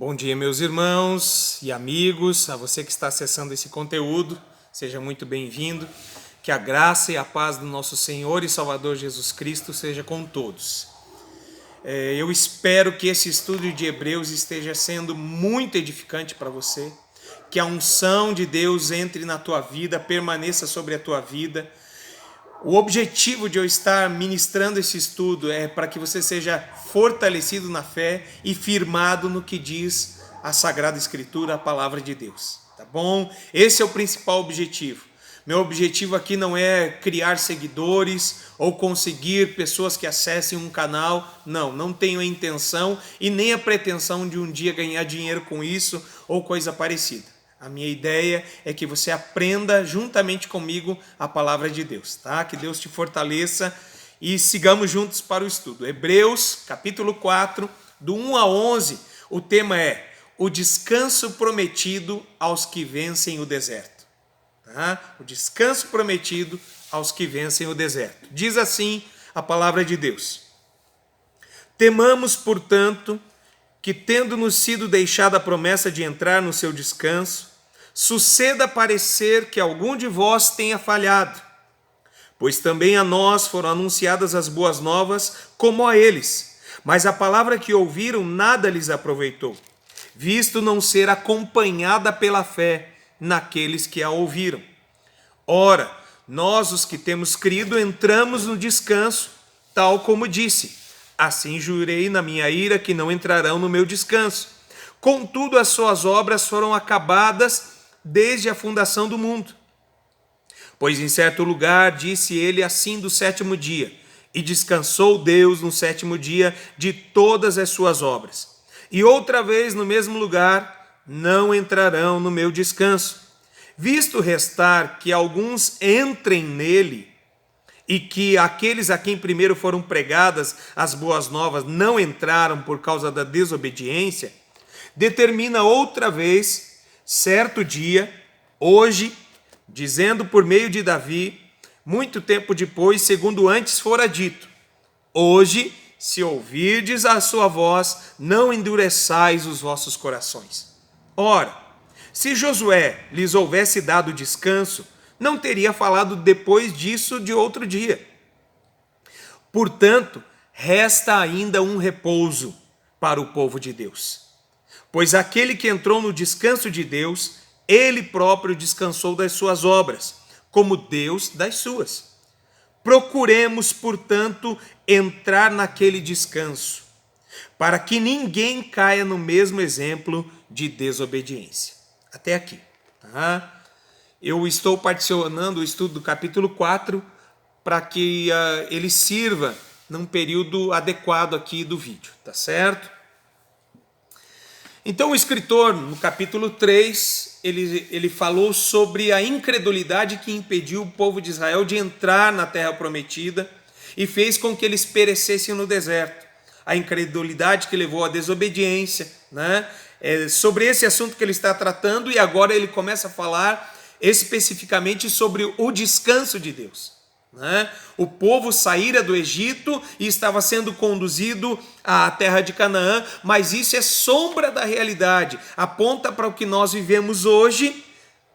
Bom dia, meus irmãos e amigos, a você que está acessando esse conteúdo, seja muito bem-vindo. Que a graça e a paz do nosso Senhor e Salvador Jesus Cristo seja com todos. Eu espero que esse estudo de Hebreus esteja sendo muito edificante para você, que a unção de Deus entre na tua vida, permaneça sobre a tua vida. O objetivo de eu estar ministrando esse estudo é para que você seja fortalecido na fé e firmado no que diz a Sagrada Escritura, a Palavra de Deus, tá bom? Esse é o principal objetivo. Meu objetivo aqui não é criar seguidores ou conseguir pessoas que acessem um canal. Não tenho a intenção e nem a pretensão de um dia ganhar dinheiro com isso ou coisa parecida. A minha ideia é que você aprenda juntamente comigo a palavra de Deus, tá? Que Deus te fortaleça e sigamos juntos para o estudo. Hebreus, capítulo 4, do 1 a 11, o tema é o descanso prometido aos que vencem o deserto. Tá? O descanso prometido aos que vencem o deserto. Diz assim a palavra de Deus: temamos, portanto, que tendo-nos sido deixada a promessa de entrar no seu descanso, suceda parecer que algum de vós tenha falhado, pois também a nós foram anunciadas as boas novas como a eles, mas a palavra que ouviram nada lhes aproveitou, visto não ser acompanhada pela fé naqueles que a ouviram. Ora, nós os que temos crido entramos no descanso, tal como disse: assim jurei na minha ira que não entrarão no meu descanso. Contudo, as suas obras foram acabadas desde a fundação do mundo. Pois em certo lugar disse ele assim do sétimo dia, e descansou Deus no sétimo dia de todas as suas obras. E outra vez no mesmo lugar, não entrarão no meu descanso. Visto restar que alguns entrem nele, e que aqueles a quem primeiro foram pregadas as boas novas não entraram por causa da desobediência, determina outra vez, certo dia, hoje, dizendo por meio de Davi, muito tempo depois, segundo antes fora dito: hoje, se ouvirdes a sua voz, não endureçais os vossos corações. Ora, se Josué lhes houvesse dado descanso, não teria falado depois disso de outro dia. Portanto, resta ainda um repouso para o povo de Deus. Pois aquele que entrou no descanso de Deus, ele próprio descansou das suas obras, como Deus das suas. Procuremos, portanto, entrar naquele descanso, para que ninguém caia no mesmo exemplo de desobediência. Até aqui, tá? Eu estou particionando o estudo do capítulo 4 para que ele sirva num período adequado aqui do vídeo, tá certo? Então o escritor, no capítulo 3, ele falou sobre a incredulidade que impediu o povo de Israel de entrar na terra prometida e fez com que eles perecessem no deserto. A incredulidade que levou à desobediência, né? É sobre esse assunto que ele está tratando, e agora ele começa a falar especificamente sobre o descanso de Deus. O povo saíra do Egito e estava sendo conduzido à terra de Canaã, mas isso é sombra da realidade, aponta para o que nós vivemos hoje,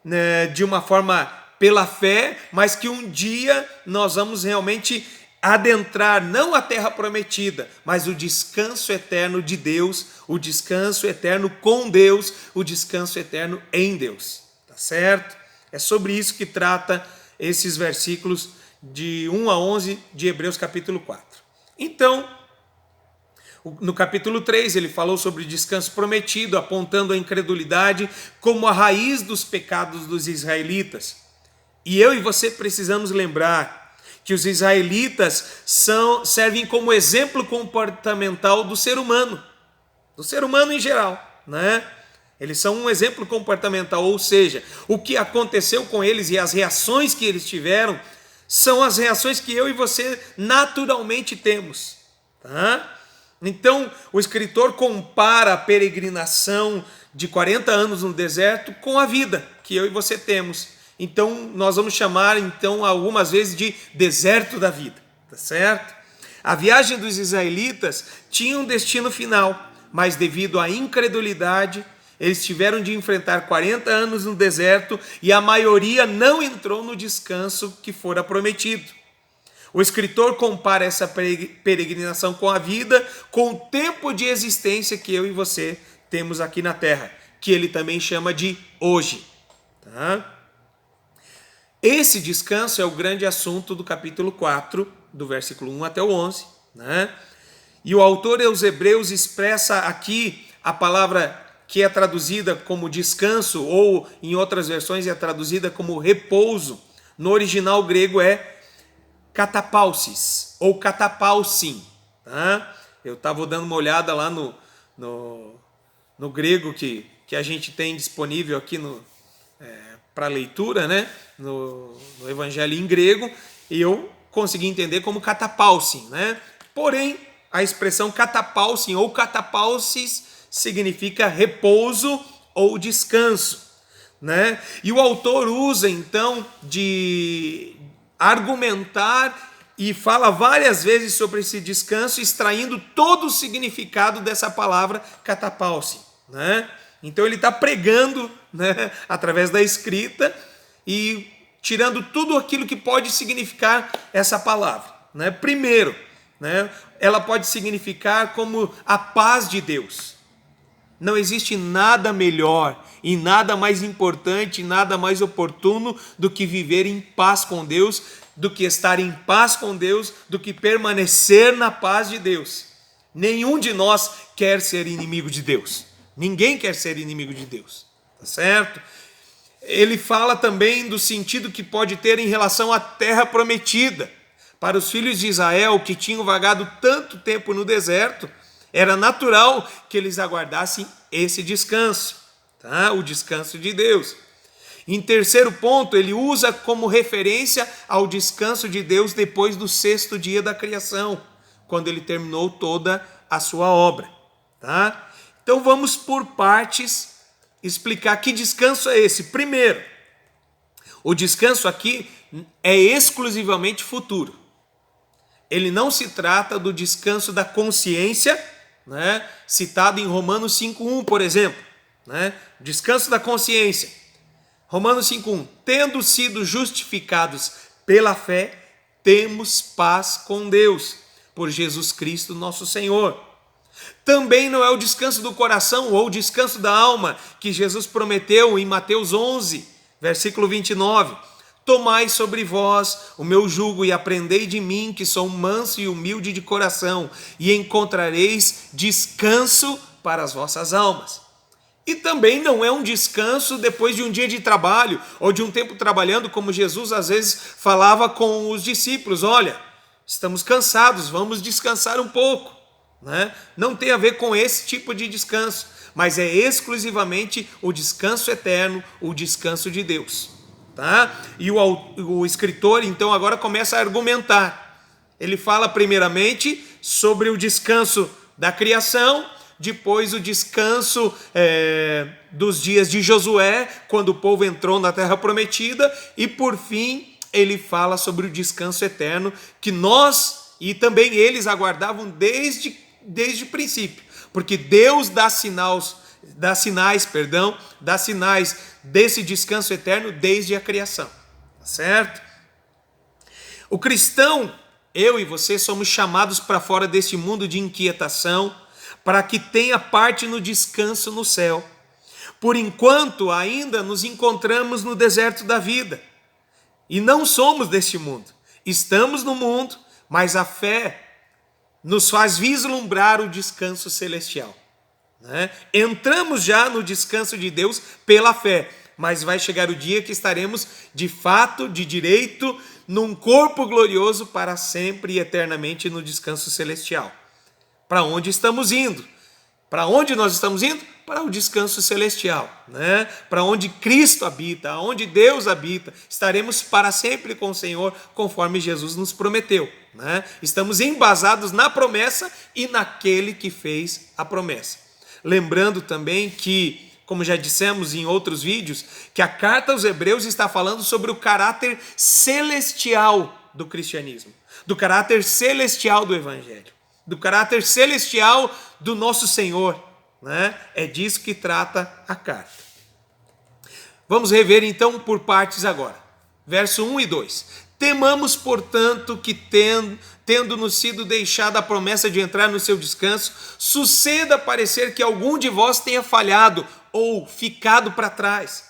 né, de uma forma pela fé, mas que um dia nós vamos realmente adentrar não a terra prometida, mas o descanso eterno de Deus, o descanso eterno com Deus, o descanso eterno em Deus, tá certo? É sobre isso que trata esses versículos de 1 a 11 de Hebreus capítulo 4. Então, no capítulo 3 ele falou sobre descanso prometido, apontando a incredulidade como a raiz dos pecados dos israelitas. E eu e você precisamos lembrar que os israelitas servem como exemplo comportamental do ser humano em geral, né? Eles são um exemplo comportamental, ou seja, o que aconteceu com eles e as reações que eles tiveram são as reações que eu e você naturalmente temos, tá? Então, o escritor compara a peregrinação de 40 anos no deserto com a vida que eu e você temos. Então, nós vamos chamar, algumas vezes de deserto da vida, tá certo? A viagem dos israelitas tinha um destino final, mas devido à incredulidade, eles tiveram de enfrentar 40 anos no deserto e a maioria não entrou no descanso que fora prometido. O escritor compara essa peregrinação com a vida, com o tempo de existência que eu e você temos aqui na terra, que ele também chama de hoje. Tá? Esse descanso é o grande assunto do capítulo 4, do versículo 1 até o 11. Né? E o autor aos Hebreus expressa aqui a palavra que é traduzida como descanso, ou em outras versões é traduzida como repouso. No original grego é katapausis, ou katapausin. Tá? Eu estava dando uma olhada lá no grego que a gente tem disponível aqui para leitura, né? no Evangelho em grego, e eu consegui entender como katapausin. Né? Porém, a expressão katapausin ou katapausis significa repouso ou descanso. Né? E o autor usa, então, de argumentar e fala várias vezes sobre esse descanso, extraindo todo o significado dessa palavra katapausin. Né? Então ele está pregando, né, através da escrita e tirando tudo aquilo que pode significar essa palavra. Né? Primeiro, né, ela pode significar como a paz de Deus. Não existe nada melhor e nada mais importante, nada mais oportuno do que viver em paz com Deus, do que estar em paz com Deus, do que permanecer na paz de Deus. Nenhum de nós quer ser inimigo de Deus. Ninguém quer ser inimigo de Deus. Tá certo? Ele fala também do sentido que pode ter em relação à terra prometida. Para os filhos de Israel que tinham vagado tanto tempo no deserto, era natural que eles aguardassem esse descanso, tá? O descanso de Deus. Em terceiro ponto, ele usa como referência ao descanso de Deus depois do 6º dia da criação, quando ele terminou toda a sua obra. Tá? Então vamos por partes explicar que descanso é esse. Primeiro, o descanso aqui é exclusivamente futuro. Ele não se trata do descanso da consciência, né, citado em Romanos 5:1, por exemplo. Né? Descanso da consciência. Romanos 5:1. Tendo sido justificados pela fé, temos paz com Deus, por Jesus Cristo nosso Senhor. Também não é o descanso do coração ou o descanso da alma que Jesus prometeu em Mateus 11, versículo 29. Tomai sobre vós o meu jugo e aprendei de mim, que sou manso e humilde de coração, e encontrareis descanso para as vossas almas. E também não é um descanso depois de um dia de trabalho, ou de um tempo trabalhando, como Jesus às vezes falava com os discípulos: olha, estamos cansados, vamos descansar um pouco. Né? Não tem a ver com esse tipo de descanso, mas é exclusivamente o descanso eterno, o descanso de Deus. Tá? E o escritor então agora começa a argumentar. Ele fala primeiramente sobre o descanso da criação, depois o descanso dos dias de Josué, quando o povo entrou na terra prometida, e por fim ele fala sobre o descanso eterno que nós e também eles aguardavam desde o princípio, porque Deus dá sinais desse descanso eterno desde a criação, certo? O cristão, eu e você, somos chamados para fora deste mundo de inquietação, para que tenha parte no descanso no céu. Por enquanto, ainda nos encontramos no deserto da vida, e não somos deste mundo. Estamos no mundo, mas a fé nos faz vislumbrar o descanso celestial. Né? Entramos já no descanso de Deus pela fé, mas vai chegar o dia que estaremos de fato, de direito, num corpo glorioso para sempre e eternamente no descanso celestial. Para onde estamos indo? Para onde nós estamos indo? Para o descanso celestial, né? Para onde Cristo habita, onde Deus habita, estaremos para sempre com o Senhor, conforme Jesus nos prometeu. Né? Estamos embasados na promessa e naquele que fez a promessa. Lembrando também que, como já dissemos em outros vídeos, que a carta aos Hebreus está falando sobre o caráter celestial do cristianismo, do caráter celestial do Evangelho, do caráter celestial do nosso Senhor. né? É disso que trata a carta. Vamos rever então por partes agora. Verso 1 e 2. Temamos, portanto, que tendo-nos sido deixada a promessa de entrar no seu descanso, suceda parecer que algum de vós tenha falhado ou ficado para trás.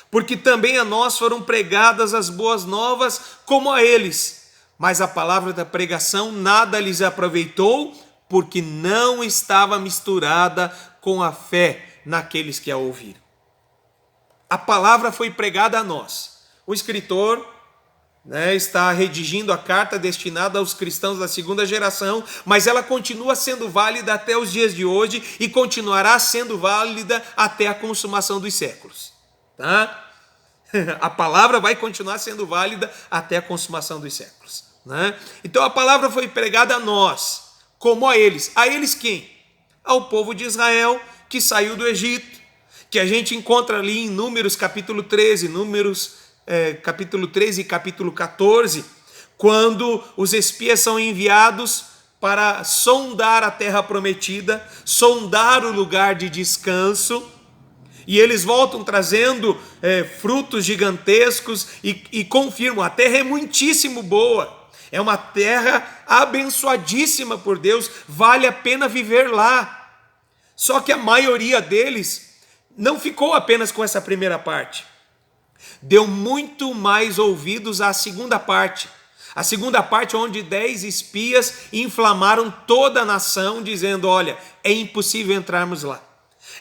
Porque também a nós foram pregadas as boas novas como a eles. Mas a palavra da pregação nada lhes aproveitou, porque não estava misturada com a fé naqueles que a ouviram. A palavra foi pregada a nós. O escritor, está redigindo a carta destinada aos cristãos da segunda geração, mas ela continua sendo válida até os dias de hoje e continuará sendo válida até a consumação dos séculos. Tá? A palavra vai continuar sendo válida até a consumação dos séculos. Né? Então a palavra foi pregada a nós, como a eles. A eles quem? Ao povo de Israel que saiu do Egito, que a gente encontra ali em Números capítulo 13, capítulo 13 e capítulo 14, quando os espias são enviados para sondar a terra prometida, sondar o lugar de descanso, e eles voltam trazendo frutos gigantescos e confirmam, a terra é muitíssimo boa, é uma terra abençoadíssima por Deus, vale a pena viver lá. Só que a maioria deles não ficou apenas com essa primeira parte, deu muito mais ouvidos à segunda parte. A segunda parte onde 10 espias inflamaram toda a nação, dizendo, olha, é impossível entrarmos lá.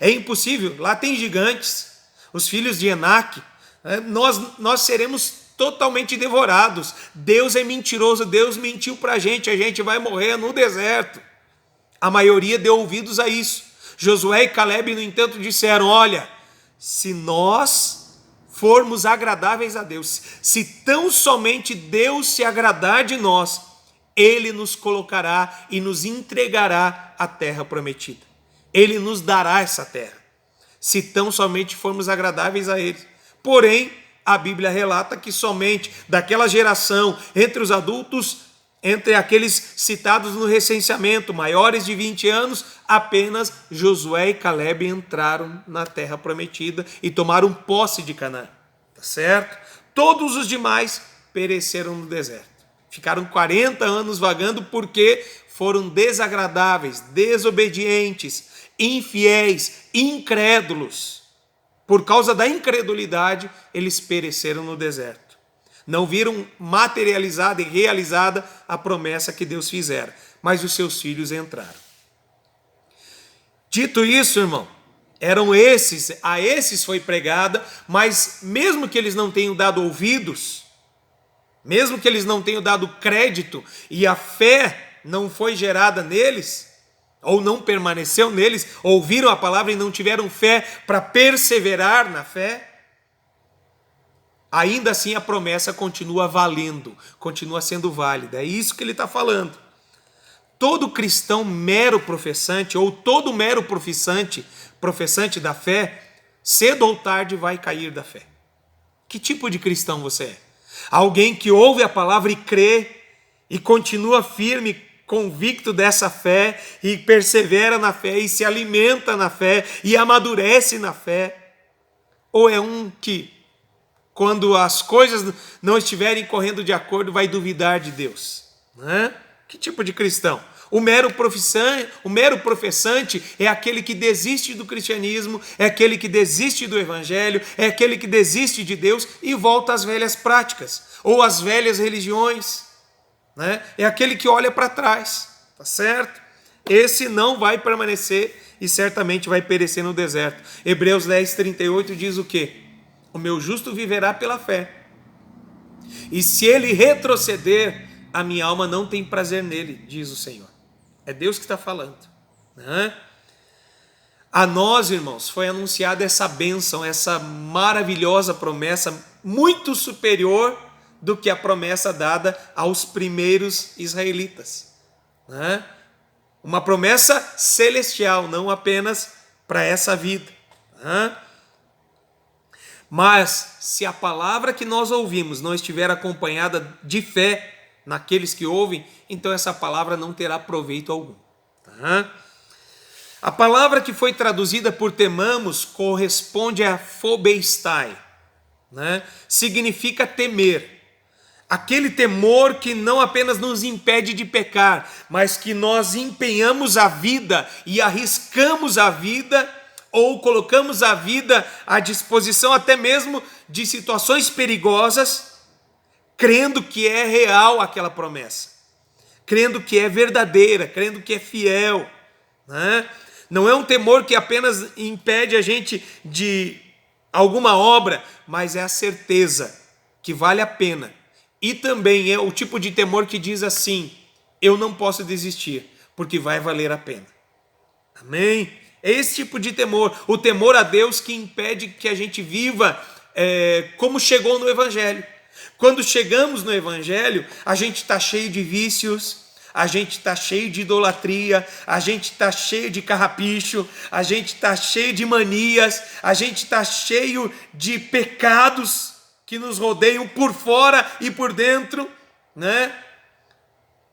É impossível, lá tem gigantes, os filhos de Enaque, nós seremos totalmente devorados. Deus é mentiroso, Deus mentiu para a gente vai morrer no deserto. A maioria deu ouvidos a isso. Josué e Calebe, no entanto, disseram, olha, se nós formos agradáveis a Deus, se tão somente Deus se agradar de nós, Ele nos colocará e nos entregará a terra prometida. Ele nos dará essa terra, se tão somente formos agradáveis a Ele. Porém, a Bíblia relata que somente daquela geração, entre os adultos, entre aqueles citados no recenseamento, maiores de 20 anos, apenas Josué e Calebe entraram na terra prometida e tomaram posse de Canaã. Tá certo? Todos os demais pereceram no deserto. Ficaram 40 anos vagando porque foram desagradáveis, desobedientes, infiéis, incrédulos. Por causa da incredulidade, eles pereceram no deserto. Não viram materializada e realizada a promessa que Deus fizera, mas os seus filhos entraram. Dito isso, irmão, a esses foi pregada, mas mesmo que eles não tenham dado ouvidos, mesmo que eles não tenham dado crédito e a fé não foi gerada neles, ou não permaneceu neles, ouviram a palavra e não tiveram fé para perseverar na fé, ainda assim a promessa continua valendo, continua sendo válida. É isso que ele está falando. Todo cristão mero professante, ou todo mero professante da fé, cedo ou tarde vai cair da fé. Que tipo de cristão você é? Alguém que ouve a palavra e crê, e continua firme, convicto dessa fé, e persevera na fé, e se alimenta na fé, e amadurece na fé? Ou é um que, quando as coisas não estiverem correndo de acordo, vai duvidar de Deus? Né? Que tipo de cristão? O mero professante é aquele que desiste do cristianismo, é aquele que desiste do evangelho, é aquele que desiste de Deus e volta às velhas práticas, ou às velhas religiões. Né? É aquele que olha para trás, tá certo? Esse não vai permanecer e certamente vai perecer no deserto. Hebreus 10:38 diz o quê? O meu justo viverá pela fé. E se ele retroceder, a minha alma não tem prazer nele, diz o Senhor. É Deus que está falando. Né? A nós, irmãos, foi anunciada essa bênção, essa maravilhosa promessa, muito superior do que a promessa dada aos primeiros israelitas. Né? Uma promessa celestial, não apenas para essa vida. Né? Mas se a palavra que nós ouvimos não estiver acompanhada de fé naqueles que ouvem, então essa palavra não terá proveito algum. Tá? A palavra que foi traduzida por temamos corresponde a phobestai, né? Significa temer. Aquele temor que não apenas nos impede de pecar, mas que nós empenhamos a vida e arriscamos a vida, ou colocamos a vida à disposição até mesmo de situações perigosas, crendo que é real aquela promessa, crendo que é verdadeira, crendo que é fiel, né? Não é um temor que apenas impede a gente de alguma obra, mas é a certeza que vale a pena. E também é o tipo de temor que diz assim: eu não posso desistir, porque vai valer a pena. Amém? É esse tipo de temor, o temor a Deus que impede que a gente viva como chegou no Evangelho. Quando chegamos no Evangelho, a gente está cheio de vícios, a gente está cheio de idolatria, a gente está cheio de carrapicho, a gente está cheio de manias, a gente está cheio de pecados que nos rodeiam por fora e por dentro, né?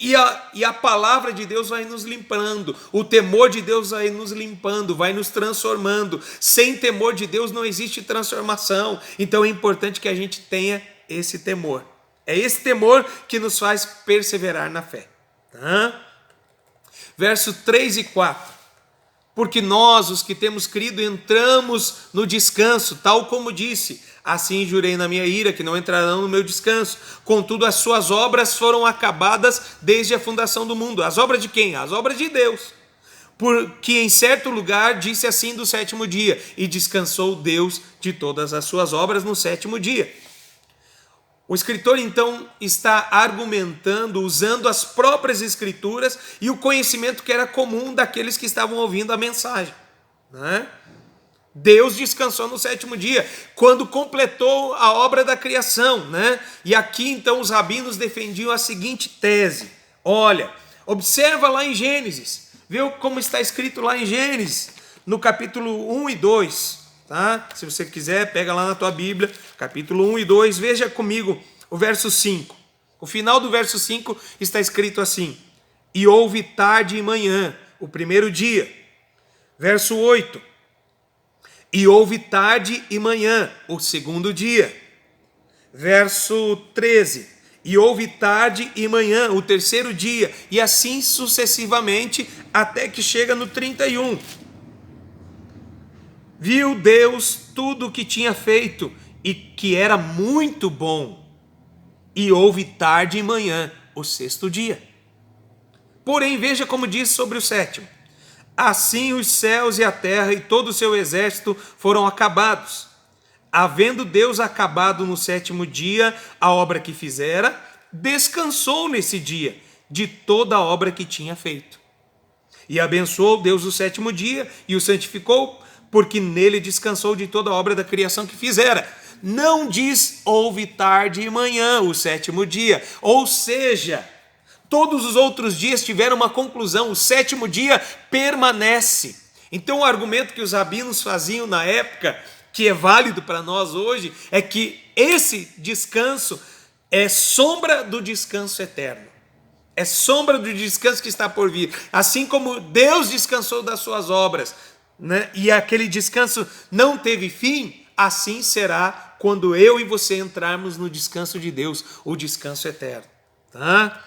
E a palavra de Deus vai nos limpando, o temor de Deus vai nos limpando, vai nos transformando. Sem temor de Deus não existe transformação. Então é importante que a gente tenha esse temor. É esse temor que nos faz perseverar na fé. Tá? Verso 3 e 4. Porque nós, os que temos crido, entramos no descanso, tal como disse: assim jurei na minha ira, que não entrarão no meu descanso. Contudo, as suas obras foram acabadas desde a fundação do mundo. As obras de quem? As obras de Deus. Porque em certo lugar disse assim do sétimo dia, e descansou Deus de todas as suas obras no sétimo dia. O escritor então está argumentando, usando as próprias escrituras e o conhecimento que era comum daqueles que estavam ouvindo a mensagem, né? Deus descansou no sétimo dia, quando completou a obra da criação, né? E aqui então os rabinos defendiam a seguinte tese: olha, observa lá em Gênesis, vê como está escrito lá em Gênesis, no capítulo 1 e 2, tá? Se você quiser, pega lá na tua Bíblia, capítulo 1 e 2, veja comigo o verso 5. O final do verso 5 está escrito assim: e houve tarde e manhã, o primeiro dia. Verso 8. E houve tarde e manhã, o segundo dia. Verso 13. E houve tarde e manhã, o terceiro dia. E assim sucessivamente, até que chega no 31. Viu Deus tudo o que tinha feito, e que era muito bom. E houve tarde e manhã, o sexto dia. Porém, veja como diz sobre o sétimo: assim os céus e a terra e todo o seu exército foram acabados. Havendo Deus acabado no sétimo dia a obra que fizera, descansou nesse dia de toda a obra que tinha feito. E abençoou Deus o sétimo dia e o santificou, porque nele descansou de toda a obra da criação que fizera. Não diz houve tarde e manhã, o sétimo dia. Ou seja, todos os outros dias tiveram uma conclusão, o sétimo dia permanece. Então o argumento que os rabinos faziam na época, que é válido para nós hoje, é que esse descanso é sombra do descanso eterno. É sombra do descanso que está por vir. Assim como Deus descansou das suas obras, né? E aquele descanso não teve fim, assim será quando eu e você entrarmos no descanso de Deus, o descanso eterno. Tá?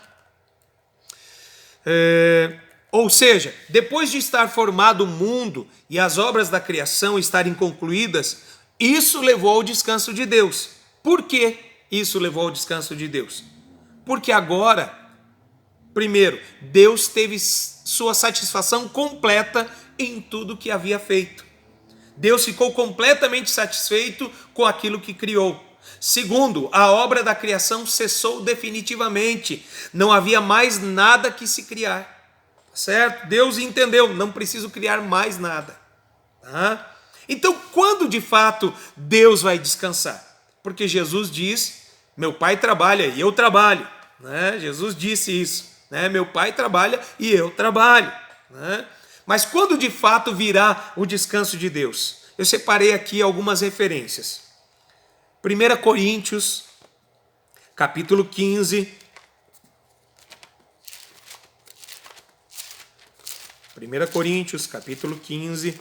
Ou seja, depois de estar formado o mundo e as obras da criação estarem concluídas, isso levou ao descanso de Deus. Por que isso levou ao descanso de Deus? Porque agora, primeiro, Deus teve sua satisfação completa em tudo que havia feito. Deus ficou completamente satisfeito com aquilo que criou. Segundo, a obra da criação cessou definitivamente. Não havia mais nada que se criar. Certo? Deus entendeu, não preciso criar mais nada. Tá? Então, quando de fato Deus vai descansar? Porque Jesus diz: meu Pai trabalha e eu trabalho. Né? Jesus disse isso. Né? Meu Pai trabalha e eu trabalho. Né? Mas quando de fato virá o descanso de Deus? Eu separei aqui algumas referências. 1 Coríntios, capítulo 15. 1 Coríntios, capítulo 15.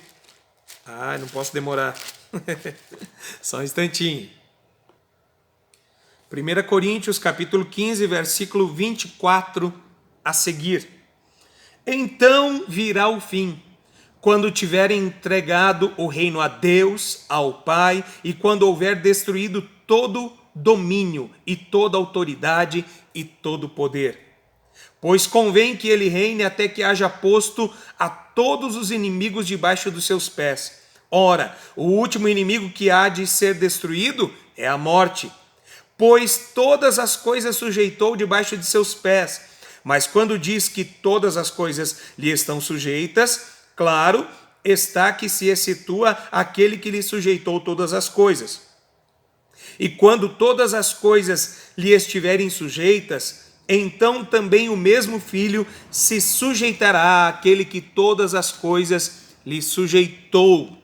Não posso demorar. Só um instantinho. 1 Coríntios, capítulo 15, versículo 24 a seguir. Então virá o fim, quando tiverem entregado o reino a Deus, ao Pai, e quando houver destruído todo domínio e toda autoridade e todo poder. Pois convém que ele reine até que haja posto a todos os inimigos debaixo dos seus pés. Ora, o último inimigo que há de ser destruído é a morte. Pois todas as coisas sujeitou debaixo de seus pés. Mas quando diz que todas as coisas lhe estão sujeitas, claro está que se situa aquele que lhe sujeitou todas as coisas. E quando todas as coisas lhe estiverem sujeitas, então também o mesmo Filho se sujeitará àquele que todas as coisas lhe sujeitou,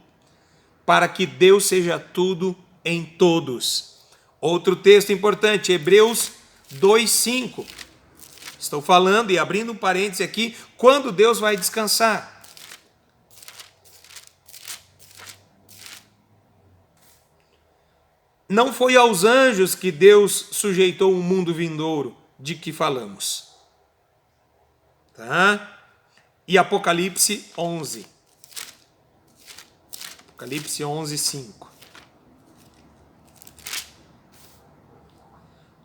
para que Deus seja tudo em todos. Outro texto importante, Hebreus 2:5. Estou falando e abrindo um parêntese aqui, quando Deus vai descansar. Não foi aos anjos que Deus sujeitou o mundo vindouro, de que falamos. Tá? E Apocalipse 11. Apocalipse 11:5.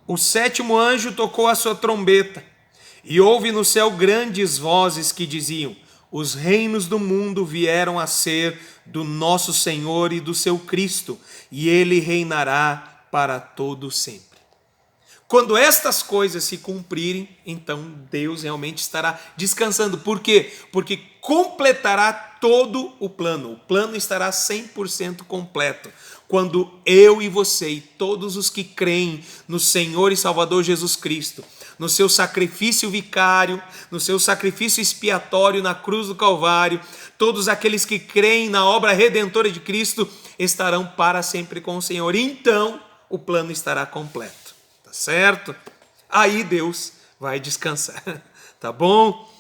O sétimo anjo tocou a sua trombeta, e houve no céu grandes vozes que diziam: os reinos do mundo vieram a ser do nosso Senhor e do seu Cristo, e ele reinará para todo sempre. Quando estas coisas se cumprirem, então Deus realmente estará descansando. Por quê? Porque completará todo o plano. O plano estará 100% completo. Quando eu e você e todos os que creem no Senhor e Salvador Jesus Cristo, no seu sacrifício vicário, no seu sacrifício expiatório na cruz do Calvário, todos aqueles que creem na obra redentora de Cristo estarão para sempre com o Senhor. Então, o plano estará completo. Tá certo? Aí Deus vai descansar. Tá bom?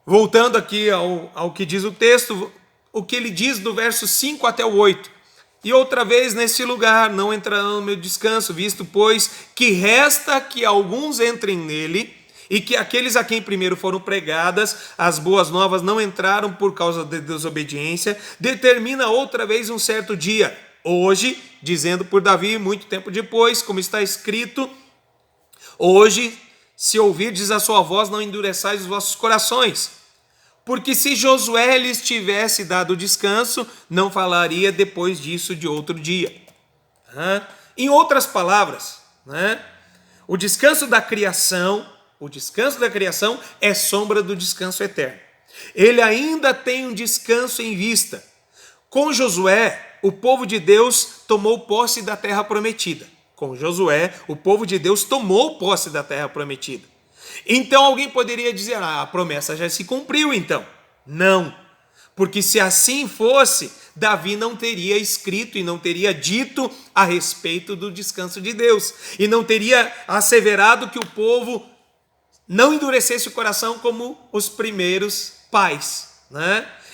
Voltando aqui ao que diz o texto, o que ele diz do verso 5 até o 8. E outra vez neste lugar não entrarão no meu descanso, visto, pois, que resta que alguns entrem nele, e que aqueles a quem primeiro foram pregadas as boas novas não entraram por causa de desobediência, determina outra vez um certo dia, hoje, dizendo por Davi, muito tempo depois, como está escrito: hoje, se ouvirdes a sua voz, não endureçais os vossos corações. Porque se Josué lhes tivesse dado descanso, não falaria depois disso de outro dia. Em outras palavras, o descanso da criação é sombra do descanso eterno. Ele ainda tem um descanso em vista. Com Josué, o povo de Deus tomou posse da terra prometida. Com Josué, o povo de Deus tomou posse da terra prometida. Então alguém poderia dizer: a promessa já se cumpriu então. Não, porque se assim fosse, Davi não teria escrito e não teria dito a respeito do descanso de Deus. E não teria asseverado que o povo não endurecesse o coração como os primeiros pais.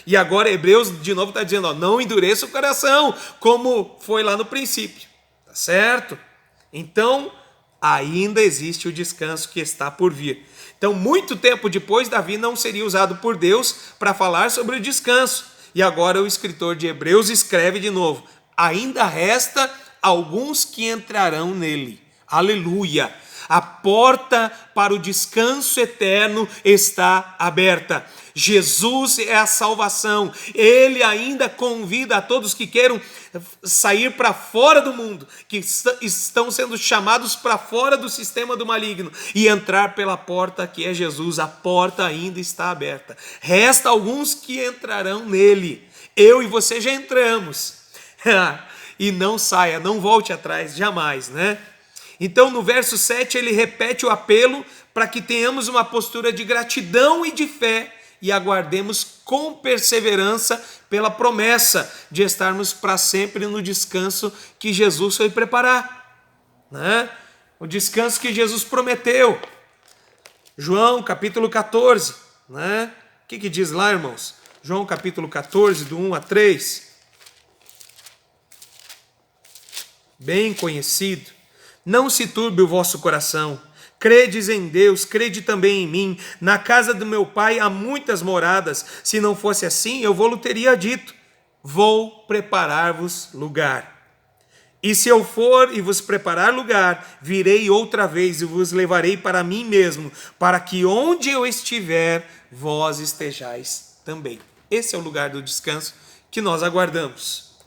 E agora Hebreus de novo está dizendo: não endureça o coração, como foi lá no princípio. Tá certo? Então, ainda existe o descanso que está por vir. Então, muito tempo depois, Davi não seria usado por Deus para falar sobre o descanso. E agora o escritor de Hebreus escreve de novo: ainda resta alguns que entrarão nele. Aleluia! A porta para o descanso eterno está aberta. Jesus é a salvação. Ele ainda convida a todos que queiram sair para fora do mundo, que estão sendo chamados para fora do sistema do maligno, e entrar pela porta que é Jesus. A porta ainda está aberta. Resta alguns que entrarão nele. Eu e você já entramos. E não saia, não volte atrás, jamais, Então, no verso 7, ele repete o apelo para que tenhamos uma postura de gratidão e de fé e aguardemos com perseverança pela promessa de estarmos para sempre no descanso que Jesus foi preparar. O descanso que Jesus prometeu. João, capítulo 14. que diz lá, irmãos? João capítulo 14, do 1 a 3. Bem conhecido. Não se turbe o vosso coração. Credes em Deus, crede também em mim. Na casa do meu pai há muitas moradas. Se não fosse assim, eu vou-lhe teria dito: vou preparar-vos lugar. E se eu for e vos preparar lugar, virei outra vez e vos levarei para mim mesmo, para que onde eu estiver, vós estejais também. Esse é o lugar do descanso que nós aguardamos.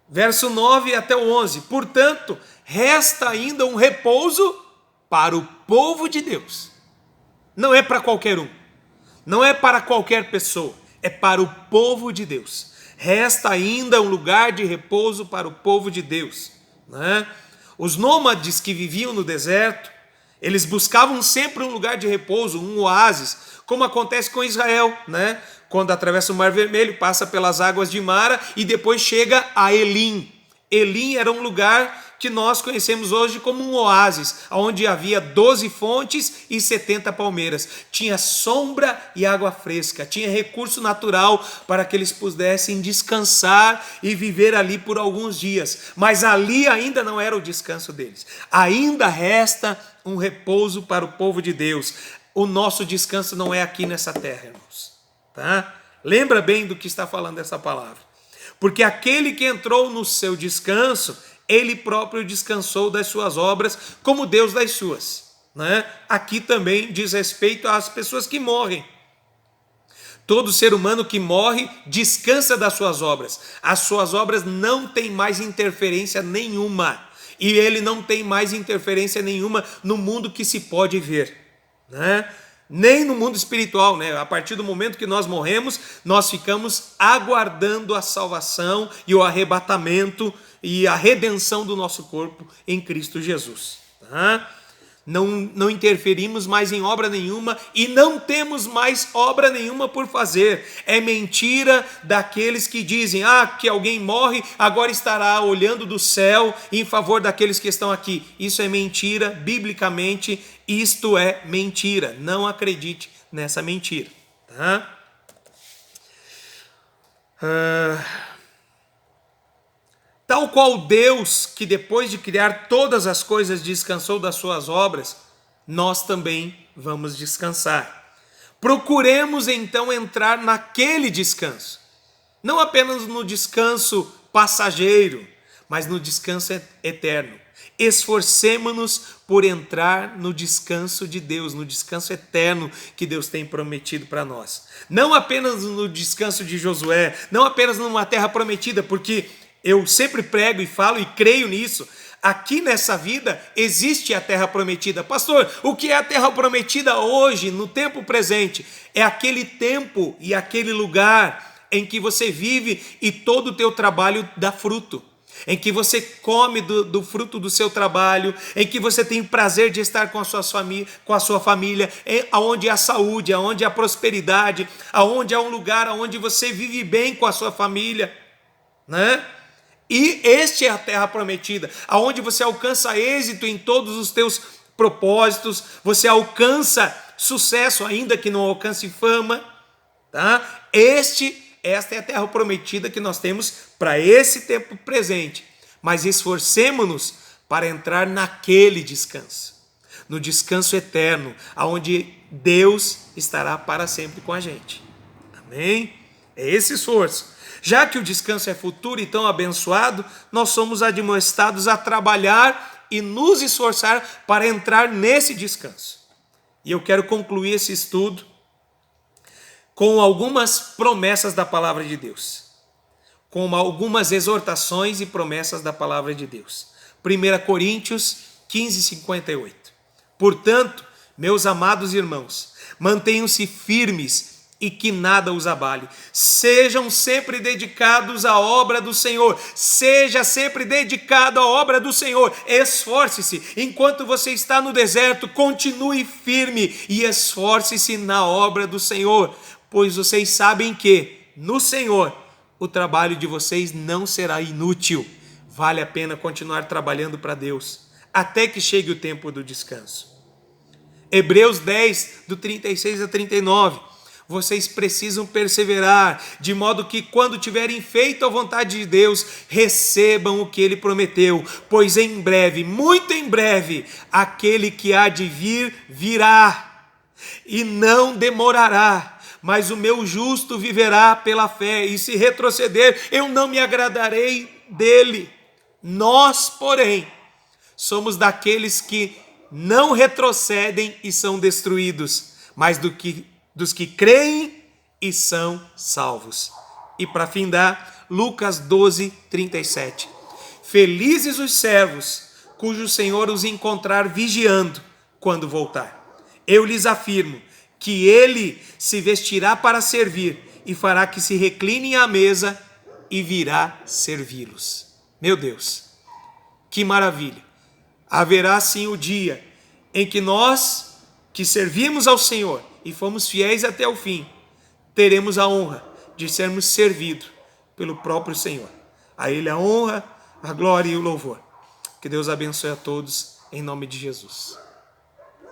Verso 9 até o 11. Portanto, resta ainda um repouso para o povo de Deus. Não é para qualquer um. Não é para qualquer pessoa. É para o povo de Deus. Resta ainda um lugar de repouso para o povo de Deus. Os nômades que viviam no deserto, eles buscavam sempre um lugar de repouso, um oásis, como acontece com Israel, quando atravessa o Mar Vermelho, passa pelas águas de Mara e depois chega a Elim. Elim era um lugar que nós conhecemos hoje como um oásis, onde havia 12 fontes e 70 palmeiras. Tinha sombra e água fresca, tinha recurso natural para que eles pudessem descansar e viver ali por alguns dias. Mas ali ainda não era o descanso deles. Ainda resta um repouso para o povo de Deus. O nosso descanso não é aqui nessa terra, irmãos. Lembra bem do que está falando essa palavra. Porque aquele que entrou no seu descanso, ele próprio descansou das suas obras, como Deus das suas. Aqui também diz respeito às pessoas que morrem. Todo ser humano que morre descansa das suas obras. As suas obras não têm mais interferência nenhuma. E ele não tem mais interferência nenhuma no mundo que se pode ver. Nem no mundo espiritual, A partir do momento que nós morremos, nós ficamos aguardando a salvação e o arrebatamento e a redenção do nosso corpo em Cristo Jesus. Não interferimos mais em obra nenhuma e não temos mais obra nenhuma por fazer. É mentira daqueles que dizem que alguém morre, agora estará olhando do céu em favor daqueles que estão aqui. Isso é mentira, biblicamente, isto é mentira. Não acredite nessa mentira. Tal qual Deus, que depois de criar todas as coisas descansou das suas obras, nós também vamos descansar. Procuremos então entrar naquele descanso. Não apenas no descanso passageiro, mas no descanso eterno. Esforcemo-nos por entrar no descanso de Deus, no descanso eterno que Deus tem prometido para nós. Não apenas no descanso de Josué, não apenas numa terra prometida, porque eu sempre prego e falo e creio nisso. Aqui nessa vida existe a terra prometida. Pastor, o que é a terra prometida hoje, no tempo presente? É aquele tempo e aquele lugar em que você vive e todo o teu trabalho dá fruto. Em que você come do fruto do seu trabalho, em que você tem o prazer de estar com a sua família, aonde há saúde, aonde há prosperidade, aonde há um lugar aonde você vive bem com a sua família, E este é a terra prometida, aonde você alcança êxito em todos os teus propósitos, você alcança sucesso, ainda que não alcance fama, Esta é a terra prometida que nós temos para esse tempo presente. Mas esforcemo-nos para entrar naquele descanso, no descanso eterno, aonde Deus estará para sempre com a gente. Amém? É esse esforço. Já que o descanso é futuro e tão abençoado, nós somos admoestados a trabalhar e nos esforçar para entrar nesse descanso. E eu quero concluir esse estudo com algumas promessas da palavra de Deus, com algumas exortações e promessas da palavra de Deus. 1 Coríntios 15, 58. Portanto, meus amados irmãos, mantenham-se firmes e que nada os abale. Sejam sempre dedicados à obra do Senhor. Seja sempre dedicado à obra do Senhor. Esforce-se. Enquanto você está no deserto, continue firme e esforce-se na obra do Senhor. Pois vocês sabem que, no Senhor, o trabalho de vocês não será inútil. Vale a pena continuar trabalhando para Deus, até que chegue o tempo do descanso. Hebreus 10, do 36 a 39. Vocês precisam perseverar, de modo que quando tiverem feito a vontade de Deus, recebam o que Ele prometeu, pois em breve, muito em breve, aquele que há de vir, virá, e não demorará. Mas o meu justo viverá pela fé, e se retroceder, eu não me agradarei dele. Nós, porém, somos daqueles que não retrocedem e são destruídos, mas dos que creem e são salvos. E para findar, Lucas 12, 37. Felizes os servos, cujo Senhor os encontrar vigiando quando voltar. Eu lhes afirmo que ele se vestirá para servir e fará que se reclinem à mesa e virá servi-los. Meu Deus, que maravilha! Haverá sim o dia em que nós, que servimos ao Senhor e fomos fiéis até o fim, teremos a honra de sermos servidos pelo próprio Senhor. A Ele a honra, a glória e o louvor. Que Deus abençoe a todos, em nome de Jesus.